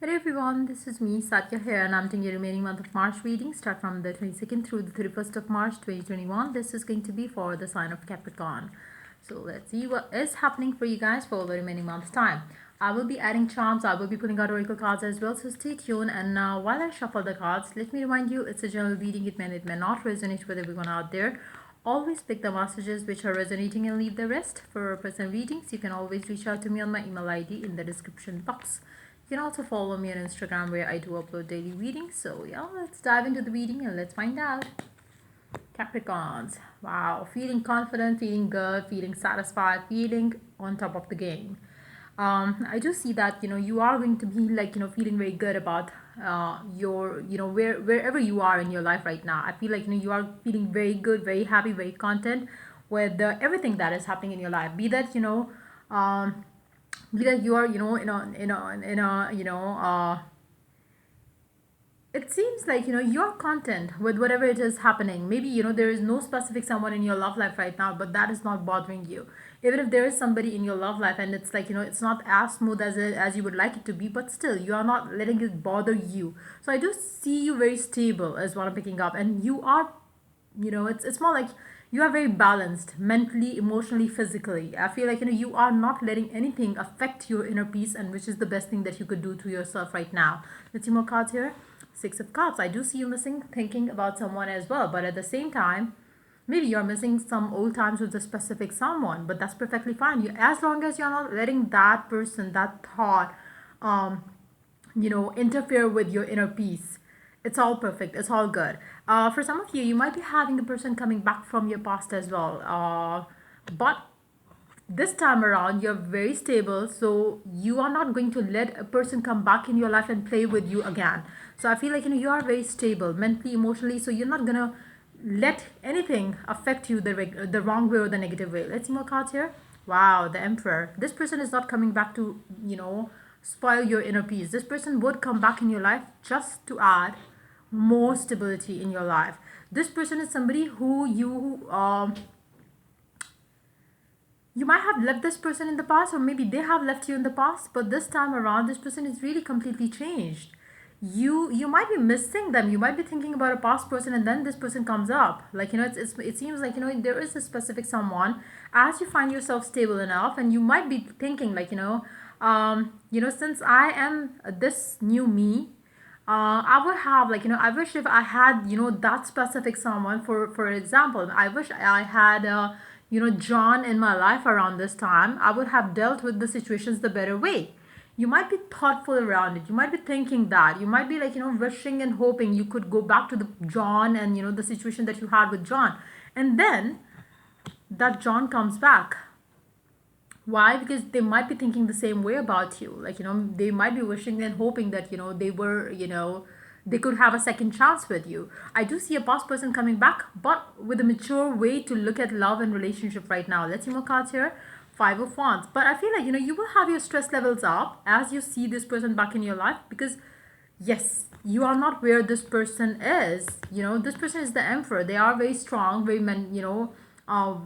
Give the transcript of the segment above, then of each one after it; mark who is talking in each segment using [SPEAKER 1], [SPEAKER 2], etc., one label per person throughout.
[SPEAKER 1] Hello everyone, this is me Satya here and I'm doing your remaining month of March reading. Start from the 22nd through the 31st of March 2021. This is going to be for the sign of Capricorn. So let's see what is happening for you guys for the remaining month's time. I will be adding charms, I will be putting out oracle cards as well, so stay tuned. And now while I shuffle the cards, let me remind you it's a general reading. It may not resonate with everyone out there. Always pick the messages which are resonating and leave the rest. For personal readings, you can always reach out to me on my email ID in the description box. You can also follow me on Instagram where I do upload daily readings. So yeah, let's dive into the reading and let's find out. Capricorns. Wow, feeling confident, feeling good, feeling satisfied, feeling on top of the game. I do see that you are going to be feeling very good about your wherever you are in your life right now. I feel like you are feeling very good, very happy, very content with everything that is happening in your life. Um, Be that you are it seems like you're content with whatever it is happening. Maybe there is no specific someone in your love life right now, but that is not bothering you. Even if there is somebody in your love life and it's like it's not as smooth as you would like it to be, but still you are not letting it bother you. So I do see you very stable as what I'm picking up, and you are it's more like you are very balanced mentally, emotionally, physically. I feel like you are not letting anything affect your inner peace, and which is the best thing that you could do to yourself right now. Let's see more cards here. Six of Cups. I do see you missing thinking about someone as well, but at the same time, maybe you're missing some old times with a specific someone, but that's perfectly fine. As long as you're not letting that person, that thought, um, interfere with your inner peace. It's all perfect. It's all good. For some of you, you might be having a person coming back from your past as well. But this time around, you're very stable, so you are not going to let a person come back in your life and play with you again. So I feel like you are very stable mentally, emotionally, so you're not gonna let anything affect you the wrong way or the negative way. Let's see more cards here. Wow, the Emperor. This person is not coming back to spoil your inner peace. This person would come back in your life just to add more stability in your life. This person is somebody who you might have left this person in the past, or maybe they have left you in the past, but this time around this person is really completely changed. You might be missing them, you might be thinking about a past person, and then this person comes up. It seems like there is a specific someone. As you find yourself stable enough, and you might be thinking since I am this new me, I would have I wish if I had that specific someone. For example, I wish I had John in my life around this time. I would have dealt with the situations the better way. You might be thoughtful around it. You might be thinking that. You might be wishing and hoping you could go back to the John and the situation that you had with John. And then that John comes back. Why? Because they might be thinking the same way about you. They might be wishing and hoping that they were they could have a second chance with you. I do see a past person coming back, but with a mature way to look at love and relationship right now. Let's see more cards here. Five of Wands. But I feel like you will have your stress levels up as you see this person back in your life, because yes, you are not where this person is. This person is the Emperor. They are very strong, very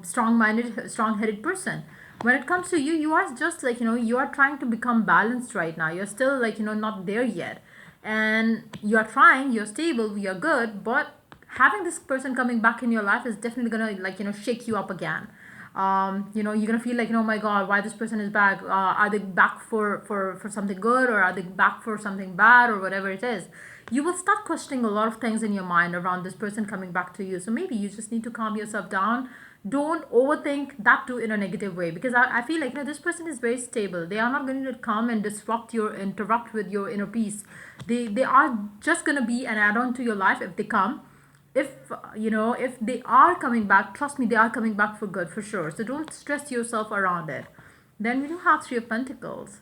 [SPEAKER 1] strong-minded, strong-headed person. When it comes to you, you are just you are trying to become balanced right now. You're still not there yet, and you are trying. You're stable. You're good, but having this person coming back in your life is definitely gonna shake you up again. You're gonna feel like, oh my god, why this person is back? Are they back for something good, or are they back for something bad, or whatever it is? You will start questioning a lot of things in your mind around this person coming back to you. So maybe you just need to calm yourself down. Don't overthink that too in a negative way, because I feel like this person is very stable. They are not going to come and interrupt with your inner peace. They are just going to be an add-on to your life if they come. If they are coming back, trust me, they are coming back for good, for sure. So don't stress yourself around it. Then we do have Three of Pentacles.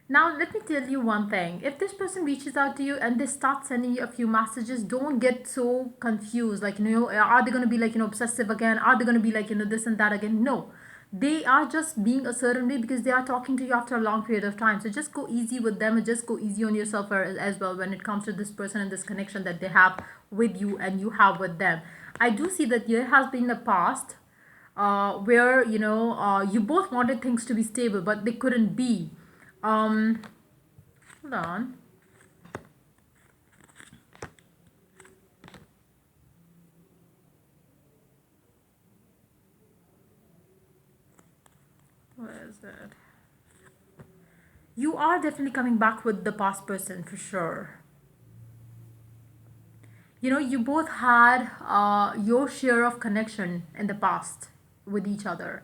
[SPEAKER 1] Now, let me tell you one thing. If this person reaches out to you and they start sending you a few messages, don't get so confused. Are they going to be obsessive again? Are they going to be this and that again? No. They are just being a certain way because they are talking to you after a long period of time. So just go easy with them, and just go easy on yourself as well when it comes to this person and this connection that they have with you and you have with them. I do see that there has been a past, where you both wanted things to be stable but they couldn't be. um Hold on. Where is it? You are definitely coming back with the past person for sure. You both had your share of connection in the past with each other.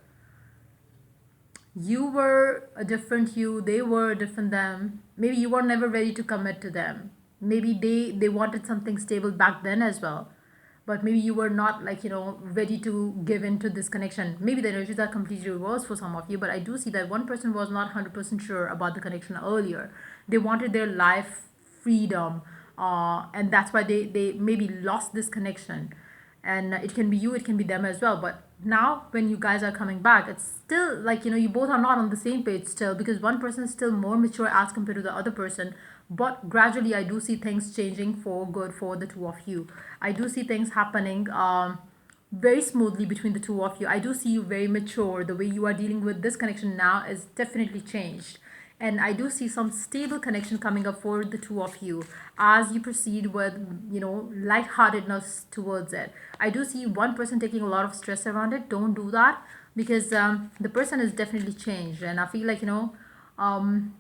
[SPEAKER 1] You were a different you, they were a different them. Maybe you were never ready to commit to them. Maybe they wanted something stable back then as well, but maybe you were not like ready to give into this connection. Maybe the energies are completely reversed for some of you, but I do see that one person was not 100% sure about the connection earlier. They wanted their life freedom, and that's why they maybe lost this connection. And it can be you, it can be them as well. But now when you guys are coming back, it's still like you both are not on the same page still, because one person is still more mature as compared to the other person. But gradually I do see things changing for good for the two of you. I do see things happening very smoothly between the two of you. I do see you very mature. The way you are dealing with this connection now is definitely changed. And I do see some stable connection coming up for the two of you as you proceed with, lightheartedness towards it. I do see one person taking a lot of stress around it. Don't do that, because the person is definitely changed, and I feel like um,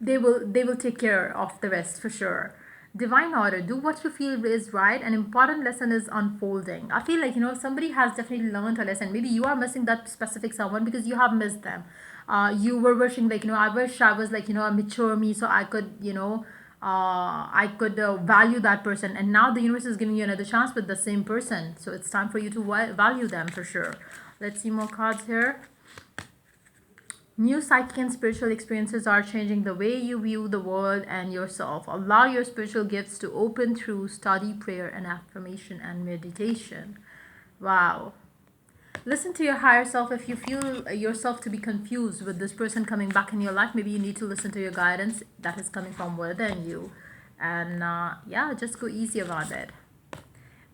[SPEAKER 1] they will take care of the rest for sure. Divine order, do what you feel is right. An important lesson is unfolding. I feel like somebody has definitely learned a lesson. Maybe you are missing that specific someone because you have missed them. You were wishing like I wish I was like a mature me, so I could value that person. And now the universe is giving you another chance with the same person, so it's time for you to value them for sure. Let's see more cards here. New psychic and spiritual experiences are changing the way you view the world and yourself. Allow your spiritual gifts to open through study, prayer, and affirmation and meditation. Wow. Listen to your higher self. If you feel yourself to be confused with this person coming back in your life, maybe you need to listen to your guidance that is coming from within you. And yeah, just go easy around it.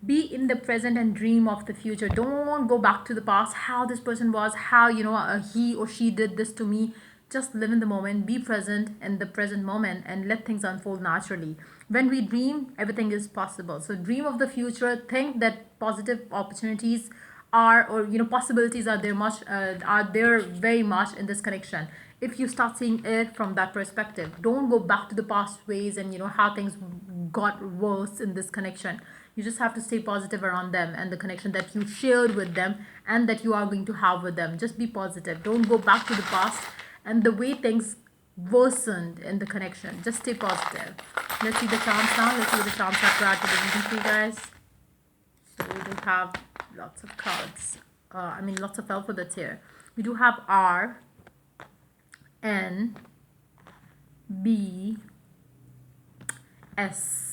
[SPEAKER 1] Be in the present and dream of the future. Don't go back to the past, how this person was, how he or she did this to me. Just live in the moment, be present in the present moment, and let things unfold naturally. When we dream, everything is possible. So dream of the future, think that positive opportunities are, or possibilities are there much, are there very much in this connection. If you start seeing it from that perspective, don't go back to the past ways and how things got worse in this connection. You just have to stay positive around them and the connection that you shared with them and that you are going to have with them. Just be positive. Don't go back to the past and the way things worsened in the connection. Just stay positive. Let's see the charms now. Let's see what the charms have to add to the reading for you guys. So we do have lots of cards. Lots of alphabets here. We do have R, N, B, S.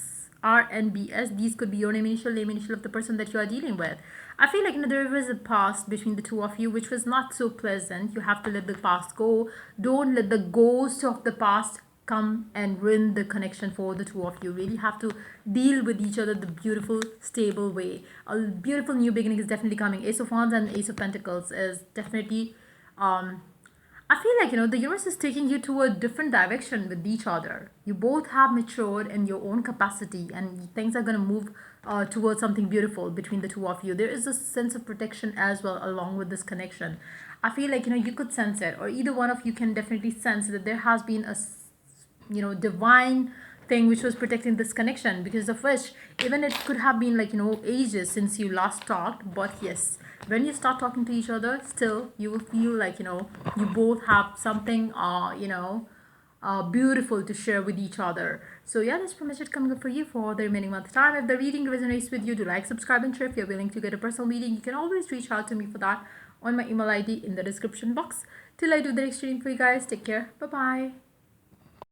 [SPEAKER 1] R and B S. These could be your name initial of the person that you are dealing with. I feel like there was a past between the two of you which was not so pleasant. You have to let the past go. Don't let the ghost of the past come and ruin the connection for the two of you. Really have to deal with each other the beautiful, stable way. A beautiful new beginning is definitely coming. Ace of Wands and Ace of Pentacles is definitely I feel like the universe is taking you to a different direction with each other. You both have matured in your own capacity, and things are going to move towards something beautiful between the two of you. There is a sense of protection as well along with this connection. I feel like you could sense it, or either one of you can definitely sense that there has been a divine thing which was protecting this connection, because of which even it could have been like ages since you last talked. But yes, when you start talking to each other, still you will feel like you both have something beautiful to share with each other. So yeah, that's pretty much it coming up for you for the remaining month time. If the reading resonates with you, do like, subscribe, and share. If you're willing to get a personal reading, you can always reach out to me for that on my email ID in the description box. Till I do the next reading for you guys, take care. Bye bye.